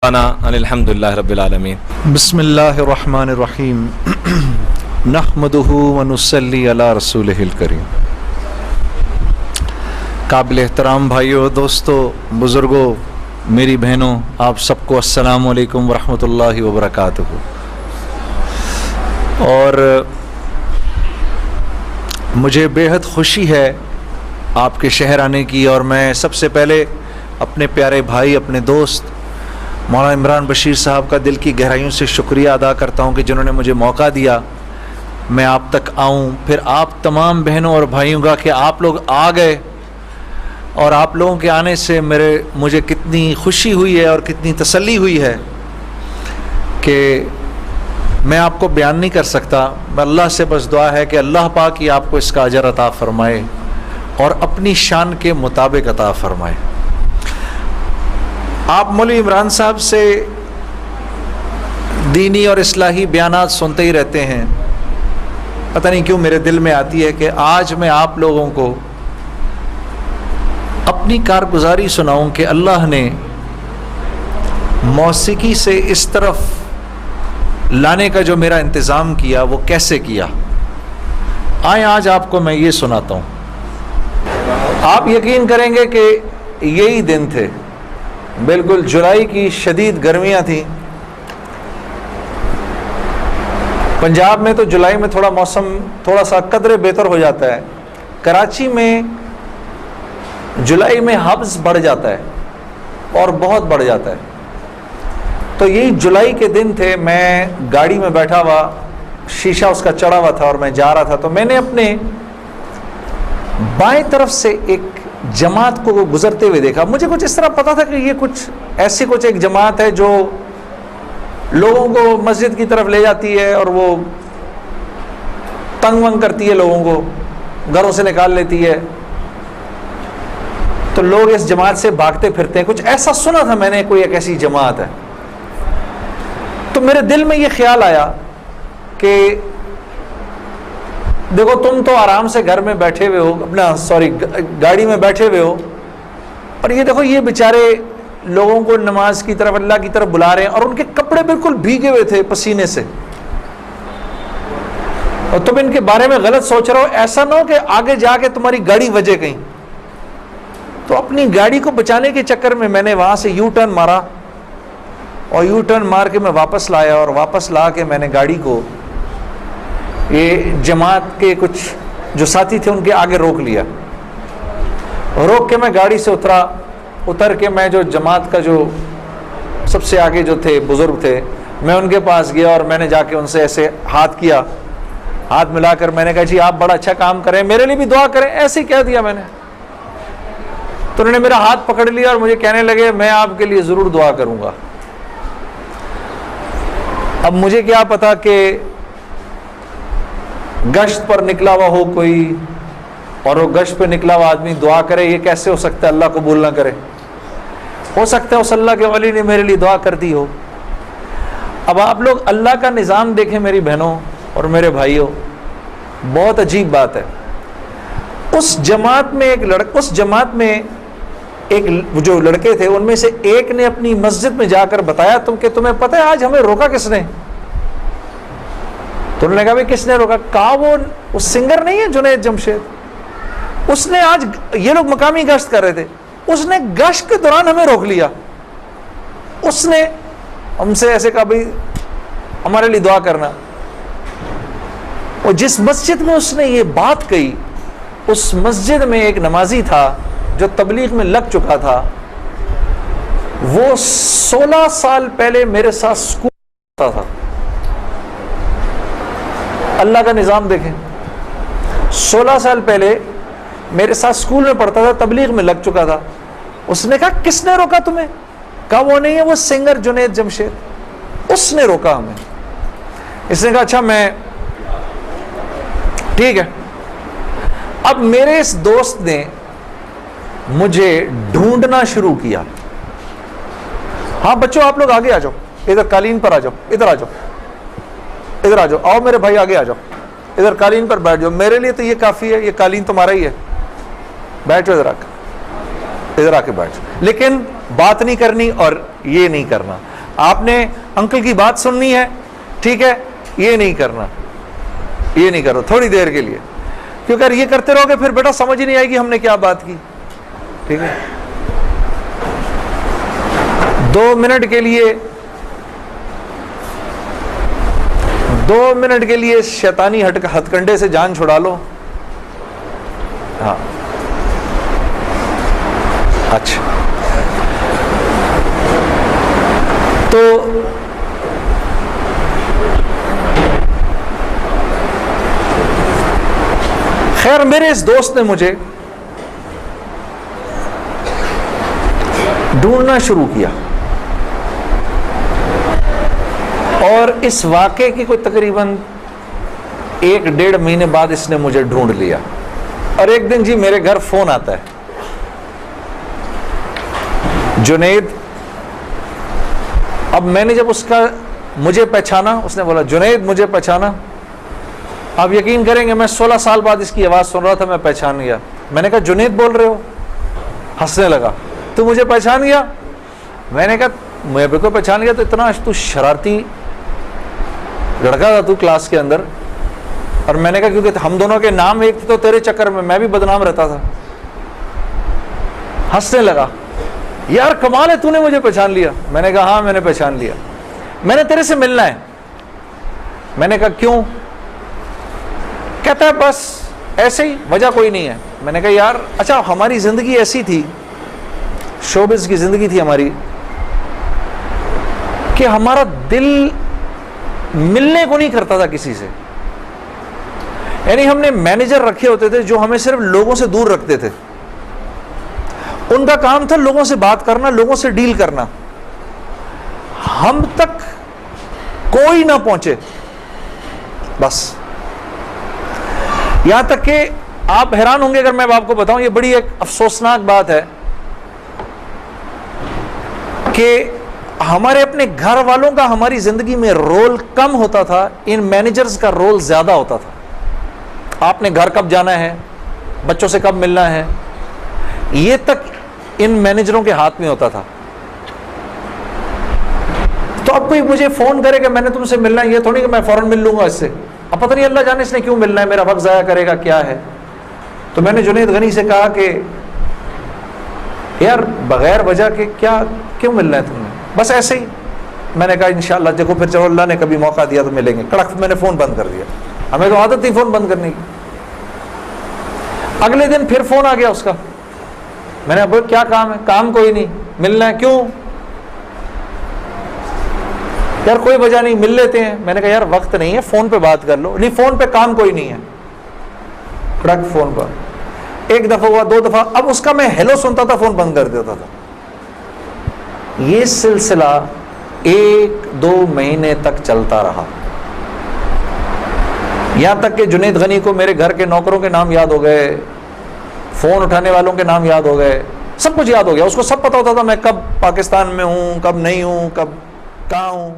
अल्हम्दुलिल्लाह रब्बिल आलमीन। बिस्मिल्लाहिर्रहमानिर्रहीम। नहमदुहु व नुसल्ली अला रसूलिहिल करीम। काबिल एहतराम भाइयों, दोस्तों, बुज़ुर्गों, मेरी बहनों, आप सबको अस्सलामु अलैकुम व रहमतुल्लाहि व बरकातुहू। और मुझे बेहद खुशी है आपके शहर आने की, और मैं सबसे पहले अपने प्यारे भाई, अपने दोस्त मौलाना इमरान बशीर साहब का दिल की गहराइयों से शुक्रिया अदा करता हूं कि जिन्होंने मुझे मौका दिया मैं आप तक आऊं। फिर आप तमाम बहनों और भाइयों का कि आप लोग आ गए, और आप लोगों के आने से मुझे कितनी खुशी हुई है और कितनी तसल्ली हुई है कि मैं आपको बयान नहीं कर सकता। अल्लाह से बस दुआ है कि अल्लाह पाक ही आपको इसका अजर अता फ़रमाए और अपनी शान के मुताबिक अता फ़रमाए। आप मौलवी इमरान साहब से दीनी और इस्लाही बयानात सुनते ही रहते हैं। पता नहीं क्यों मेरे दिल में आती है कि आज मैं आप लोगों को अपनी कारगुजारी सुनाऊं कि अल्लाह ने मौसीकी से इस तरफ लाने का जो मेरा इंतज़ाम किया वो कैसे किया। आए आज आपको मैं ये सुनाता हूँ। आप यकीन करेंगे कि यही दिन थे, बिल्कुल जुलाई की शदीद गर्मियां थी। पंजाब में तो जुलाई में थोड़ा मौसम थोड़ा सा कदरे बेहतर हो जाता है। कराची में जुलाई में हब्स बढ़ जाता है और बहुत बढ़ जाता है। तो यही जुलाई के दिन थे, मैं गाड़ी में बैठा हुआ, शीशा उसका चढ़ा हुआ था और मैं जा रहा था, तो मैंने अपने बाएं तरफ से एक जमात को गुजरते हुए देखा। मुझे कुछ इस तरह पता था कि ये कुछ एक जमात है जो लोगों को मस्जिद की तरफ ले जाती है और वो तंग वंग करती है, लोगों को घरों से निकाल लेती है, तो लोग इस जमात से भागते फिरते हैं। कुछ ऐसा सुना था मैंने, कोई एक ऐसी जमात है। तो मेरे दिल में ये ख्याल आया कि देखो, तुम तो आराम से घर में बैठे हुए हो, गाड़ी में बैठे हुए हो, और ये देखो ये बेचारे लोगों को नमाज की तरफ, अल्लाह की तरफ बुला रहे हैं, और उनके कपड़े बिल्कुल भीगे हुए थे पसीने से, और तुम इनके बारे में गलत सोच रहे हो। ऐसा ना हो कि आगे जाके तुम्हारी गाड़ी वजे कहीं। तो अपनी गाड़ी को बचाने के चक्कर में मैंने वहां से यू टर्न मारा, और यू टर्न मार के मैं वापस लाया, और वापस ला के मैंने गाड़ी को ये जमात के कुछ जो साथी थे उनके आगे रोक लिया। रोक के मैं गाड़ी से उतर के मैं जो जमात का जो सबसे आगे जो थे बुजुर्ग थे, मैं उनके पास गया और मैंने जाके उनसे ऐसे हाथ किया, हाथ मिलाकर मैंने कहा, जी आप बड़ा अच्छा काम करें, मेरे लिए भी दुआ करें, ऐसे ही कह दिया मैंने। तो उन्होंने मेरा हाथ पकड़ लिया और मुझे कहने लगे, मैं आपके लिए ज़रूर दुआ करूँगा। अब मुझे क्या पता कि गश्त पर निकला हुआ हो कोई, और वो गश्त पर निकला हुआ आदमी दुआ करे, ये कैसे हो सकता है अल्लाह कबूल ना करे। हो सकता है उस अल्लाह के वली ने मेरे लिए दुआ कर दी हो। अब आप लोग अल्लाह का निज़ाम देखें मेरी बहनों और मेरे भाइयों, बहुत अजीब बात है। उस जमात में एक जो लड़के थे उनमें से एक ने अपनी मस्जिद में जाकर बताया, तुम्हें पता है आज हमें रोका किसने? तो उन्होंने कहा, भाई किसने रोका? कहा, वो सिंगर नहीं है जुनैद जमशेद, उसने आज, ये लोग मकामी गश्त कर रहे थे, उसने गश्त के दौरान हमें रोक लिया। उसने हमसे ऐसे कहा, भाई हमारे लिए दुआ करना। और जिस मस्जिद में उसने ये बात कही, उस मस्जिद में एक नमाजी था जो तबलीग में लग चुका था। वो 16 साल पहले मेरे साथ स्कूल था। अल्लाह का निज़ाम देखें, 16 साल पहले मेरे साथ स्कूल में पढ़ता था, तबलीग में लग चुका था। उसने कहा, किसने रोका तुम्हें? कहा, वो नहीं है, वो सिंगर जुनैद जमशेद, उसने रोका हमें। इसने कहा, अच्छा मैं ठीक है। अब मेरे इस दोस्त ने मुझे ढूंढना शुरू किया। हाँ बच्चों, आप लोग आगे आ जाओ, इधर कालीन पर आ जाओ, इधर आ जाओ, इधर आ जाओ, आओ मेरे भाई आगे आ जाओ, इधर कालीन पर बैठ जाओ। मेरे लिए तो ये काफ़ी है, ये कालीन तुम्हारा ही है, बैठो इधर आके बैठ जाओ। लेकिन बात नहीं करनी और ये नहीं करना। आपने अंकल की बात सुननी है, ठीक है, ये नहीं करना, ये नहीं करो थोड़ी देर के लिए, क्योंकि अगर ये करते रहोगे फिर बेटा समझ ही नहीं आएगी हमने क्या बात की। ठीक है, 2 मिनट के लिए शैतानी हथकंडे से जान छुड़ा लो। हाँ, अच्छा, तो खैर मेरे इस दोस्त ने मुझे ढूंढना शुरू किया और इस वाक़े की कोई तकरीबन 1-1.5 महीने बाद इसने मुझे ढूंढ लिया। और एक दिन जी मेरे घर फोन आता है, जुनैद। अब मैंने जब उसका मुझे पहचाना, उसने बोला जुनैद मुझे पहचाना। आप यकीन करेंगे मैं 16 साल बाद इसकी आवाज़ सुन रहा था, मैं पहचान गया। मैंने कहा जुनैद बोल रहे हो? हंसने लगा, तू मुझे पहचान गया? मैंने कहा मैं बिल्कुल पहचान गया, तो इतना तू शरारती लड़का था तू क्लास के अंदर। और मैंने कहा क्योंकि हम दोनों के नाम एक थे तो तेरे चक्कर में मैं भी बदनाम रहता था। हंसने लगा, यार कमाल है तूने मुझे पहचान लिया। मैंने कहा हाँ मैंने पहचान लिया, मैंने तेरे से मिलना है। मैंने कहा क्यों? कहता है बस ऐसे ही, वजह कोई नहीं है। मैंने कहा यार अच्छा हमारी जिंदगी ऐसी थी, शोबिज की जिंदगी थी हमारी, कि हमारा दिल मिलने को नहीं करता था किसी से। यानी हमने मैनेजर रखे होते थे जो हमें सिर्फ लोगों से दूर रखते थे। उनका काम था लोगों से बात करना, लोगों से डील करना, हम तक कोई ना पहुंचे बस। यहां तक कि आप हैरान होंगे अगर मैं आपको बताऊं, ये बड़ी एक अफसोसनाक बात है कि हमारे अपने घर वालों का हमारी जिंदगी में रोल कम होता था, इन मैनेजर्स का रोल ज्यादा होता था। आपने घर कब जाना है, बच्चों से कब मिलना है, ये तक इन मैनेजरों के हाथ में होता था। तो अब कोई मुझे फोन करे कि मैंने तुमसे मिलना है, ये थोड़ी कि मैं फौरन मिल लूंगा इससे। अब पता नहीं अल्लाह जाने इसने क्यों मिलना है, मेरा वक्त जाया करेगा क्या है। तो मैंने जुनैद गनी से कहा कि यार बगैर वजह के क्या क्यों मिलना है तुमने, बस ऐसे ही। मैंने कहा इंशाअल्लाह देखो फिर चलो अल्लाह ने कभी मौका दिया तो मिलेंगे। कड़क मैंने फोन बंद कर दिया, हमें तो आदत थी फोन बंद करने की। अगले दिन फिर फोन आ गया उसका। मैंने बोला क्या काम है? काम कोई नहीं, मिलना है। क्यों? यार कोई वजह नहीं, मिल लेते हैं। मैंने कहा यार वक्त नहीं है, फोन पे बात कर लो। नहीं फोन पे काम कोई नहीं है। कड़क फोन पर, एक दफा हुआ, 2 दफा, अब उसका मैं हेलो सुनता था, फोन बंद कर देता था। ये सिलसिला 1-2 महीने तक चलता रहा, यहां तक कि जुनैद गनी को मेरे घर के नौकरों के नाम याद हो गए, फोन उठाने वालों के नाम याद हो गए, सब कुछ याद हो गया। उसको सब पता होता था मैं कब पाकिस्तान में हूं, कब नहीं हूं, कब कहां हूं।